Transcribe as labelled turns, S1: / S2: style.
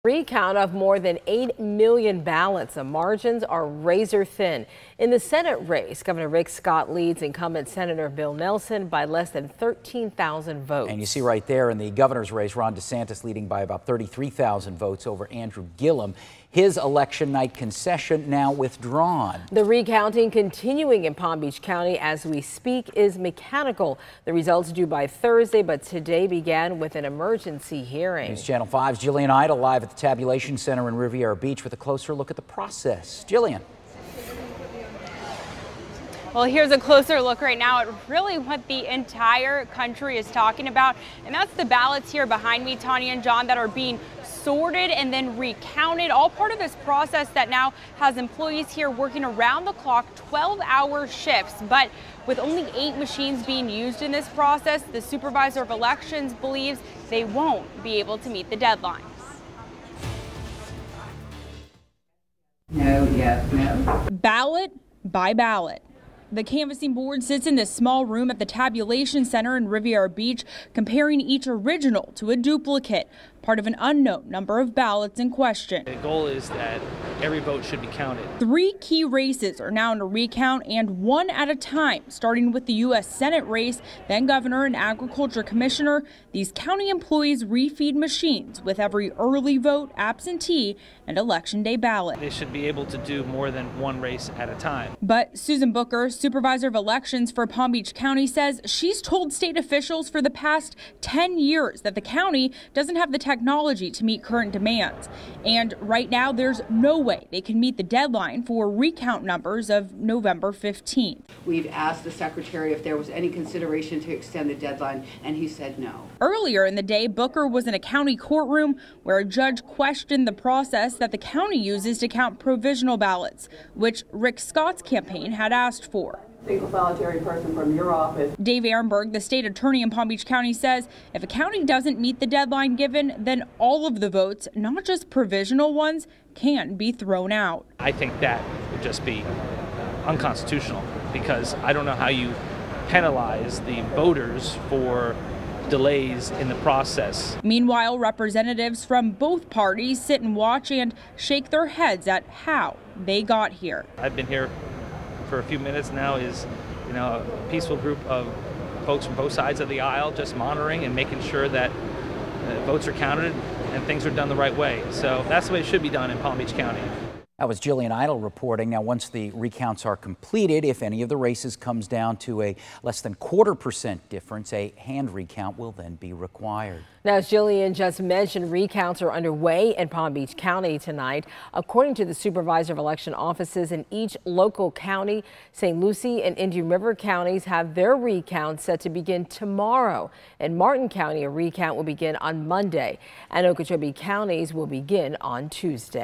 S1: Recount of more than 8 million ballots. The margins are razor thin. In the Senate race, Governor Rick Scott leads incumbent Senator Bill Nelson by less than 13,000 votes.
S2: And you see right there in the governor's race, Ron DeSantis leading by about 33,000 votes over Andrew Gillum. His election night concession now withdrawn. The recounting continuing in Palm Beach County as we speak is mechanical. The results due by Thursday, but today began with an emergency hearing. News Channel 5's Jillian Idle live at the Tabulation Center in Riviera Beach with a closer look at the process. Jillian.
S3: Well, here's a closer look right now at really what the entire country is talking about. And that's the ballots here behind me, Tanya and John, that are being sorted and then recounted. All part of this process that now has employees here working around the clock, 12-hour shifts. But with only 8 machines being used in this process, the Supervisor of Elections believes they won't be able to meet the deadlines.
S4: No, yes, no.
S3: Ballot by ballot. The canvassing board sits in this small room at the Tabulation Center in Riviera Beach, comparing each original to a duplicate, part of an unknown number of ballots in question.
S5: The goal is that every vote should be counted. 3
S3: key races are now in a recount, and one at a time, starting with the U.S. Senate race, then Governor and Agriculture Commissioner. These county employees refeed machines with every early vote, absentee, and Election Day ballot.
S5: They should be able to do more than one race at a time.
S3: But Susan Bucher, Supervisor of Elections for Palm Beach County, says she's told state officials for the past 10 years that the county doesn't have the technology to meet current demands. And right now, there's no way they can meet the deadline for recount numbers of November 15th.
S4: We've asked the Secretary if there was any consideration to extend the deadline, and he said no.
S3: Earlier in the day, Bucher was in a county courtroom where a judge questioned the process that the county uses to count provisional ballots, which Rick Scott's campaign had asked for.
S4: Single solitary person from your office.
S3: Dave Ehrenberg, the state attorney in Palm Beach County, says if a county doesn't meet the deadline given, then all of the votes, not just provisional ones, can be thrown out.
S5: I think that would just be unconstitutional, because I don't know how you penalize the voters for delays in the process.
S3: Meanwhile, representatives from both parties sit and watch and shake their heads at how they got here.
S5: I've been here for a few minutes now, is a peaceful group of folks from both sides of the aisle just monitoring and making sure that votes are counted and things are done the right way. So that's the way it should be done in Palm Beach County.
S2: That was Jillian Idle reporting. Now, once the recounts are completed, if any of the races comes down to a less than 0.25% difference, a hand recount will then be required.
S1: Now, as Jillian just mentioned, recounts are underway in Palm Beach County tonight. According to the Supervisor of Election offices in each local county, St. Lucie and Indian River counties have their recounts set to begin tomorrow. In Martin County, a recount will begin on Monday, and Okeechobee counties will begin on Tuesday.